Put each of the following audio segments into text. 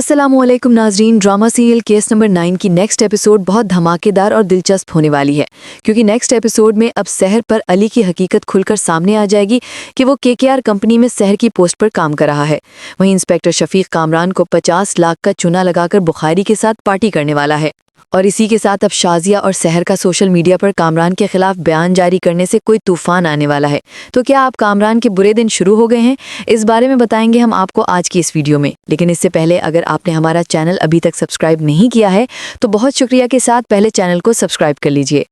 अस्सलामुअलैकुम नाजरीन। Drama serial case number 9 की नेक्स्ट एपिसोड बहुत धमाकेदार और दिलचस्प होने वाली है, क्योंकि नेक्स्ट एपिसोड में अब सहर पर अली की हकीकत खुलकर सामने आ जाएगी कि वो केकेआर कंपनी में सहर की पोस्ट पर काम कर रहा है। वहीं इंस्पेक्टर शफीक कामरान को 50 लाख का चूना लगाकर बुखारी के साथ पार्टी करने वाला है। और इसी के साथ अब शाजिया और सहर का सोशल मीडिया पर कामरान के खिलाफ बयान जारी करने से कोई तूफान आने वाला है। तो क्या आप कामरान के बुरे दिन शुरू हो गए हैं? इस बारे में बताएंगे हम आपको आज की इस वीडियो में। लेकिन इससे पहले अगर आपने हमारा चैनल अभी तक सब्सक्राइब नहीं किया है तो बहुत शुक्रिया के साथ पहले चैनल को सब्सक्राइब कर लीजिए।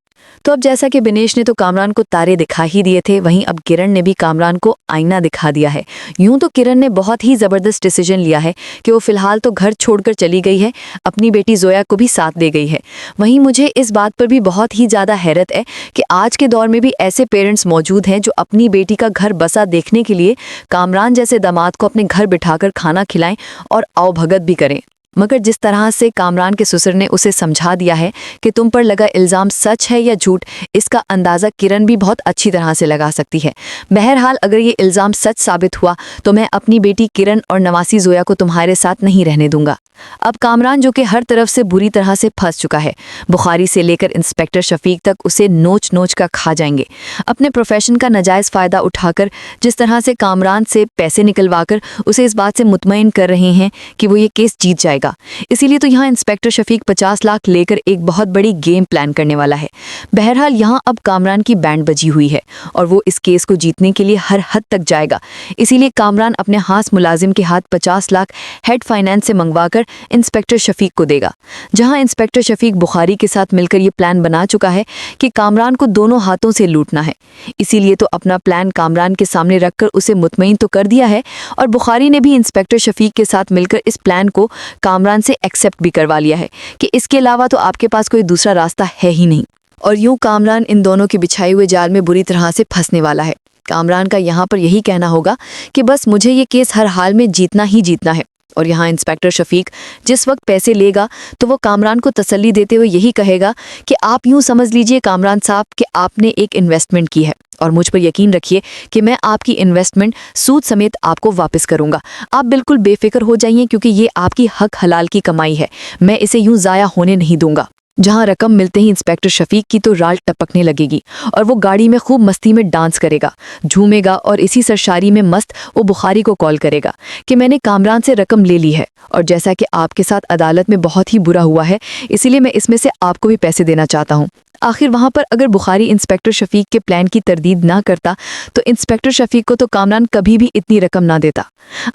तो अब जैसा कि बिनेश ने तो कामरान को तारे दिखा ही दिए थे, वहीं अब किरण ने भी कामरान को आईना दिखा दिया है। यूं तो किरण ने बहुत ही ज़बरदस्त डिसीजन लिया है कि वो फिलहाल तो घर छोड़कर चली गई है, अपनी बेटी जोया को भी साथ दे गई है। वहीं मुझे इस बात पर भी बहुत ही ज़्यादा हैरत है कि आज के दौर में भी ऐसे पेरेंट्स मौजूद हैं जो अपनी बेटी का घर बसा देखने के लिए कामरान जैसे दामाद को अपने घर बिठाकर खाना खिलाएं और आवभगत भी करें। मगर जिस तरह से कामरान के ससुर ने उसे समझा दिया है कि तुम पर लगा इल्ज़ाम सच है या झूठ, इसका अंदाज़ा किरण भी बहुत अच्छी तरह से लगा सकती है। बहरहाल अगर ये इल्ज़ाम सच साबित हुआ तो मैं अपनी बेटी किरण और नवासी जोया को तुम्हारे साथ नहीं रहने दूंगा। अब कामरान जो कि हर तरफ से बुरी तरह से फंस चुका है, बुखारी से लेकर इंस्पेक्टर शफीक तक उसे नोच नोच कर खा जाएंगे। अपने प्रोफेशन का नाजायज़ फ़ायदा उठाकर जिस तरह से कामरान से पैसे निकलवाकर उसे इस बात से मुतमईन कर रहे हैं कि वो ये केस जीत जाएगा। इसीलिए तो यहाँ इंस्पेक्टर शफीक 50 लाख लेकर एक बहुत बड़ी गेम प्लान करने वाला है। बहरहाल यहाँ अब कामरान की बैंड बजी हुई है और वो इस केस को जीतने के लिए हर हद तक जाएगा। इसीलिए कामरान अपने खास मुलाजिम के हाथ 50 लाख हेड फाइनेंस से मंगवाकर इंस्पेक्टर शफीक को देगा। जहां इंस्पेक्टर शफीक बुखारी के साथ मिलकर ये प्लान बना चुका है कि कामरान को दोनों हाथों से लूटना है। इसीलिए तो अपना प्लान कामरान के सामने रखकर उसे मुतमईन तो कर दिया है और बुखारी ने भी इंस्पेक्टर शफीक के साथ मिलकर इस प्लान को कामरान से एक्सेप्ट भी करवा लिया है कि इसके अलावा तो आपके पास कोई दूसरा रास्ता है ही नहीं। और यूं कामरान इन दोनों के बिछाए हुए जाल में बुरी तरह से फंसने वाला है। कामरान का यहाँ पर यही कहना होगा कि बस मुझे ये केस हर हाल में जीतना ही जीतना है। और यहाँ इंस्पेक्टर शफीक जिस वक्त पैसे लेगा तो वो कामरान को तसल्ली देते हुए यही कहेगा कि आप यूं समझ लीजिए कामरान साहब कि आपने एक इन्वेस्टमेंट की है और मुझ पर यकीन रखिए कि मैं आपकी इन्वेस्टमेंट सूद समेत आपको वापस करूंगा। आप बिल्कुल बेफिक्र हो जाइए, क्योंकि ये आपकी हक हलाल की कमाई है, मैं इसे यूं ज़ाया होने नहीं दूंगा। जहां रकम मिलते ही इंस्पेक्टर शफीक की तो राल टपकने लगेगी और वो गाड़ी में खूब मस्ती में डांस करेगा, झूमेगा और इसी सरशारी में मस्त वो बुखारी को कॉल करेगा कि मैंने कामरान से रकम ले ली है और जैसा कि आपके साथ अदालत में बहुत ही बुरा हुआ है, इसीलिए मैं इसमें से आपको भी पैसे देना चाहता हूँ। आखिर वहां पर अगर बुखारी इंस्पेक्टर शफीक के प्लान की तरदीद ना करता तो इंस्पेक्टर शफीक को तो कामरान कभी भी इतनी रकम ना देता।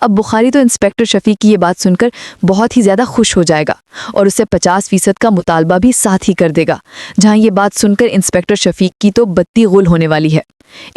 अब बुखारी तो इंस्पेक्टर शफीक की ये बात सुनकर बहुत ही ज़्यादा खुश हो जाएगा और उससे 50% का मुतालबा भी साथ ही कर देगा। जहां ये बात सुनकर इंस्पेक्टर शफीक की तो बत्ती गुल होने वाली है।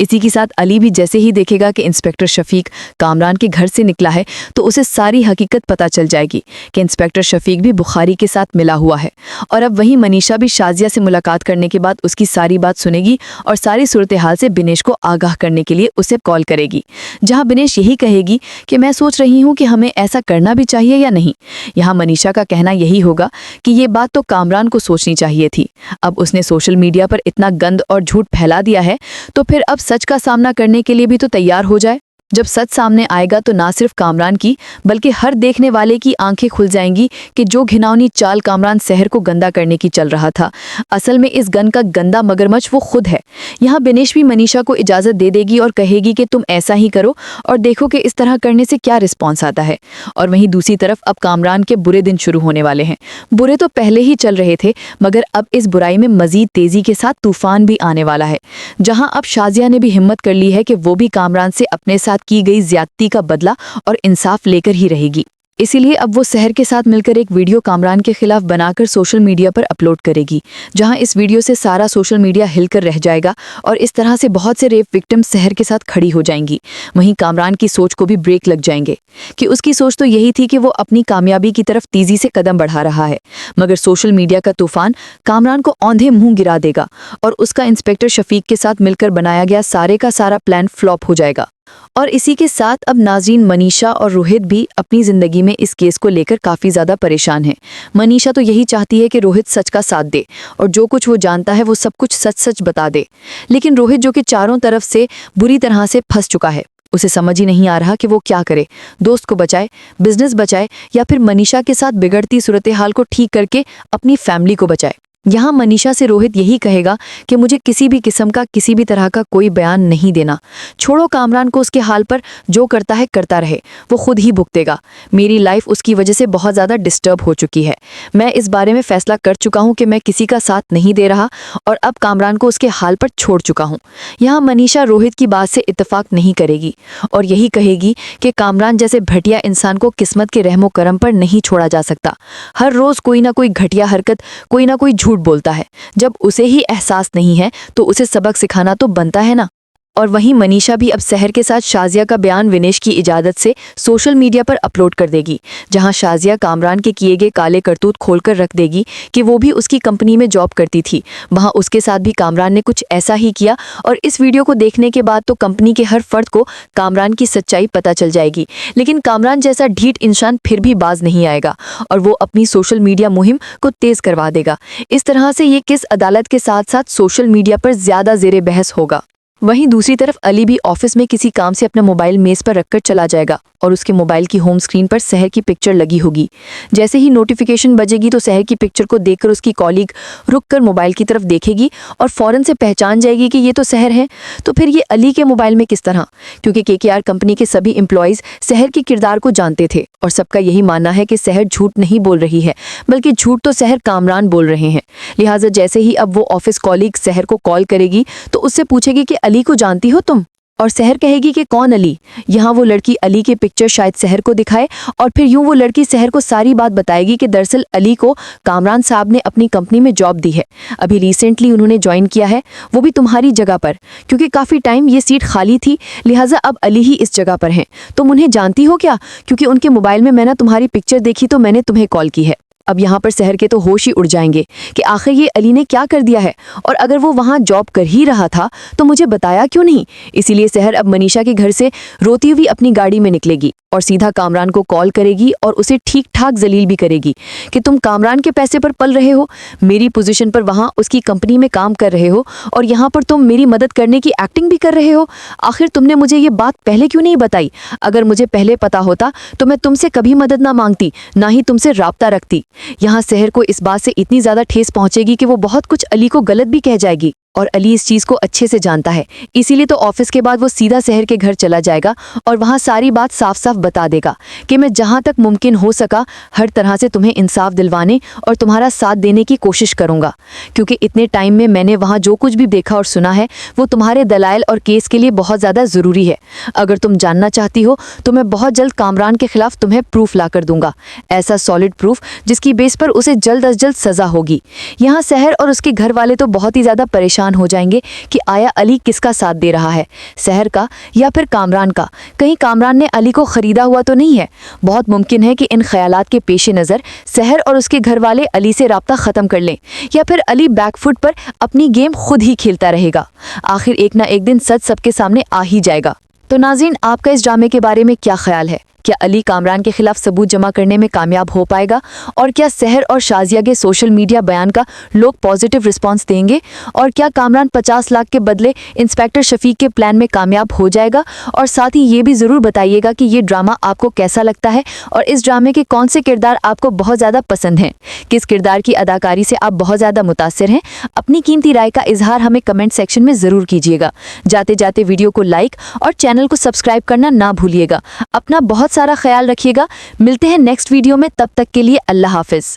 इसी के साथ अली भी जैसे ही देखेगा कि इंस्पेक्टर शफीक कामरान के घर से निकला है तो उसे सारी हकीकत पता चल जाएगी कि इंस्पेक्टर शफीक भी बुखारी के साथ मिला हुआ है। और अब वहीं मनीषा भी शाजिया से मुलाकात करने के बाद उसकी सारी बात सुनेगी और सारी सूरत हाल से बिनेश को आगाह करने के लिए उसे कॉल करेगी। जहां बिनेश यही कहेगी कि मैं सोच रही हूं कि हमें ऐसा करना भी चाहिए या नहीं। यहाँ मनीषा का कहना यही होगा कि ये बात तो कामरान को सोचनी चाहिए थी। अब उसने सोशल मीडिया पर इतना गंद और झूठ फैला दिया है तो फिर अब सच का सामना करने के लिए भी तो तैयार हो जाए। जब सच सामने आएगा तो ना सिर्फ कामरान की बल्कि हर देखने वाले की आंखें खुल जाएंगी कि जो घिनौनी चाल कामरान शहर को गंदा करने की चल रहा था, असल में इस गन का गंदा मगरमच्छ वो खुद है। यहाँ बिनेश भी मनीषा को इजाज़त दे देगी और कहेगी कि तुम ऐसा ही करो और देखो कि इस तरह करने से क्या रिस्पॉन्स आता है। और वहीं दूसरी तरफ अब कामरान के बुरे दिन शुरू होने वाले हैं। बुरे तो पहले ही चल रहे थे, मगर अब इस बुराई में मजीद तेज़ी के साथ तूफान भी आने वाला है। जहाँ अब शाजिया ने भी हिम्मत कर ली है कि वो भी कामरान से अपने साथ की गई ज्यादती का बदला और इंसाफ लेकर ही रहेगी। इसीलिए अब वो सहर के साथ मिलकर एक वीडियो कामरान के खिलाफ बनाकर सोशल मीडिया पर अपलोड करेगी। जहां इस वीडियो से सारा सोशल मीडिया हिलकर रह जाएगा और इस तरह से बहुत से रेप विक्टिम सहर के साथ खड़ी हो जाएंगी। वहीं कामरान की सोच को भी ब्रेक लग जाएंगे कि उसकी सोच तो यही थी कि वो अपनी कामयाबी की तरफ तेजी से कदम बढ़ा रहा है, मगर सोशल मीडिया का तूफान कामरान को औंधे मुंह गिरा देगा और उसका इंस्पेक्टर शफीक के साथ मिलकर बनाया गया सारे का सारा प्लान फ्लॉप हो जाएगा। और इसी के साथ अब नाज़रीन मनीषा और रोहित भी अपनी ज़िंदगी में इस केस को लेकर काफ़ी ज़्यादा परेशान हैं। मनीषा तो यही चाहती है कि रोहित सच का साथ दे और जो कुछ वो जानता है वो सब कुछ सच सच बता दे, लेकिन रोहित जो कि चारों तरफ से बुरी तरह से फंस चुका है, उसे समझ ही नहीं आ रहा कि वो क्या करे, दोस्त को बचाए, बिजनेस बचाए या फिर मनीषा के साथ बिगड़ती सूरत हाल को ठीक करके अपनी फैमिली को बचाए। यहाँ मनीषा से रोहित यही कहेगा कि मुझे किसी भी किस्म का किसी भी तरह का कोई बयान नहीं देना, छोड़ो कामरान को उसके हाल पर, जो करता है करता रहे, वो खुद ही भुगतेगा। मेरी लाइफ उसकी वजह से बहुत ज़्यादा डिस्टर्ब हो चुकी है। मैं इस बारे में फैसला कर चुका हूँ कि मैं किसी का साथ नहीं दे रहा और अब कामरान को उसके हाल पर छोड़ चुका हूँ। यहाँ मनीषा रोहित की बात से इत्तेफाक नहीं करेगी और यही कहेगी कि कामरान जैसे घटिया इंसान को किस्मत के रहमो करम पर नहीं छोड़ा जा सकता। हर रोज़ कोई ना कोई घटिया हरकत, कोई ना कोई झूठ बोलता है। जब उसे ही एहसास नहीं है तो उसे सबक सिखाना तो बनता है ना। और वहीं मनीषा भी अब सहर के साथ शाजिया का बयान विनेश की इजाज़त से सोशल मीडिया पर अपलोड कर देगी, जहां शाजिया कामरान के किए गए काले करतूत खोलकर रख देगी कि वो भी उसकी कंपनी में जॉब करती थी, वहां उसके साथ भी कामरान ने कुछ ऐसा ही किया। और इस वीडियो को देखने के बाद तो कंपनी के हर फर्द को कामरान की सच्चाई पता चल जाएगी। लेकिन कामरान जैसा ढीठ इंसान फिर भी बाज नहीं आएगा और वो अपनी सोशल मीडिया मुहिम को तेज करवा देगा। इस तरह से ये केस अदालत के साथ साथ सोशल मीडिया पर ज्यादा ज़ेरे बहस होगा। वहीं दूसरी तरफ अली भी ऑफिस में किसी काम से अपना मोबाइल मेज पर रखकर चला जाएगा और उसके मोबाइल की होम स्क्रीन पर सहर की पिक्चर लगी होगी। जैसे ही नोटिफिकेशन बजेगी तो सहर की पिक्चर को देखकर उसकी कॉलीग रुककर मोबाइल की तरफ देखेगी और फौरन से पहचान जाएगी कि ये तो सहर है। तो फिर ये अली के मोबाइल में किस तरह, क्योंकि केकेआर कंपनी के सभी एम्प्लॉयज़ सहर के किरदार को जानते थे और सबका यही मानना है कि सहर झूठ नहीं बोल रही है, बल्कि झूठ तो सहर कामरान बोल रहे हैं। लिहाजा जैसे ही अब वो ऑफिस कॉलीग सहर को कॉल करेगी तो उससे पूछेगी कि अली को जानती हो तुम, और सहर कहेगी कि कौन अली। यहाँ वो लड़की अली की पिक्चर शायद सहर को दिखाए और फिर यूं वो लड़की सहर को सारी बात बताएगी कि दरअसल अली को कामरान साहब ने अपनी कंपनी में जॉब दी है, अभी रिसेंटली उन्होंने ज्वाइन किया है, वो भी तुम्हारी जगह पर, क्योंकि काफ़ी टाइम ये सीट खाली थी, लिहाजा अब अली ही इस जगह पर हैं। तुम उन्हें जानती हो क्या? क्योंकि उनके मोबाइल में मैंने तुम्हारी पिक्चर देखी तो मैंने तुम्हें कॉल की है। अब यहाँ पर सहर के तो होश ही उड़ जाएंगे कि आखिर ये अली ने क्या कर दिया है, और अगर वो वहाँ जॉब कर ही रहा था तो मुझे बताया क्यों नहीं। इसीलिए सहर अब मनीषा के घर से रोती हुई अपनी गाड़ी में निकलेगी और सीधा कामरान को कॉल करेगी और उसे ठीक ठाक जलील भी करेगी कि तुम कामरान के पैसे पर पल रहे हो, मेरी पोजीशन पर वहाँ उसकी कंपनी में काम कर रहे हो और यहाँ पर तुम मेरी मदद करने की एक्टिंग भी कर रहे हो। आखिर तुमने मुझे ये बात पहले क्यों नहीं बताई? अगर मुझे पहले पता होता तो मैं तुमसे कभी मदद ना मांगती, ना ही तुमसे राब्ता रखती। यहाँ सहर को इस बात से इतनी ज़्यादा ठेस पहुँचेगी कि वो बहुत कुछ अली को गलत भी कह जाएगी और अली इस चीज़ को अच्छे से जानता है। इसीलिए तो ऑफिस के बाद वो सीधा सहर के घर चला जाएगा और वहाँ सारी बात साफ साफ बता देगा कि मैं जहाँ तक मुमकिन हो सका हर तरह से तुम्हें इंसाफ दिलवाने और तुम्हारा साथ देने की कोशिश करूँगा, क्योंकि इतने टाइम में मैंने वहाँ जो कुछ भी देखा और सुना है वो तुम्हारे दलाइल और केस के लिए बहुत ज़्यादा ज़रूरी है। अगर तुम जानना चाहती हो तो मैं बहुत जल्द कामरान के खिलाफ तुम्हें प्रूफ ला कर दूंगा, ऐसा सॉलिड प्रूफ जिसकी बेस पर उसे जल्द अज जल्द सज़ा होगी। यहाँ सहर और उसके घर वाले तो बहुत ही ज़्यादा परेशान हो जाएंगे कि आया अली किसका साथ दे रहा है, सहर का या फिर कामरान का। कहीं कामरान ने अली को खरीदा हुआ तो नहीं है। बहुत मुमकिन है कि इन ख्यालात के पेश नज़र सहर और उसके घर वाले अली से राब्ता ख़त्म कर लें, या फिर अली बैकफुट पर अपनी गेम खुद ही खेलता रहेगा। आखिर एक ना एक दिन सच सबके सामने आ ही जाएगा। तो नाज़रीन, आपका इस ड्रामे के बारे में क्या ख्याल है? क्या अली कामरान के खिलाफ सबूत जमा करने में कामयाब हो पाएगा? और क्या सहर और शाजिया के सोशल मीडिया बयान का लोग पॉजिटिव रिस्पांस देंगे? और क्या कामरान 50 लाख के बदले इंस्पेक्टर शफीक के प्लान में कामयाब हो जाएगा? और साथ ही ये भी ज़रूर बताइएगा कि ये ड्रामा आपको कैसा लगता है और इस ड्रामे के कौन से किरदार आपको बहुत ज़्यादा पसंद हैं, किस किरदार की अदाकारी से आप बहुत ज़्यादा मुतासिर हैं। अपनी कीमती राय का इजहार हमें कमेंट सेक्शन में ज़रूर कीजिएगा। जाते जाते वीडियो को लाइक और चैनल को सब्सक्राइब करना ना भूलिएगा। अपना बहुत सारा ख्याल रखिएगा। मिलते हैं नेक्स्ट वीडियो में, तब तक के लिए अल्लाह हाफिज़।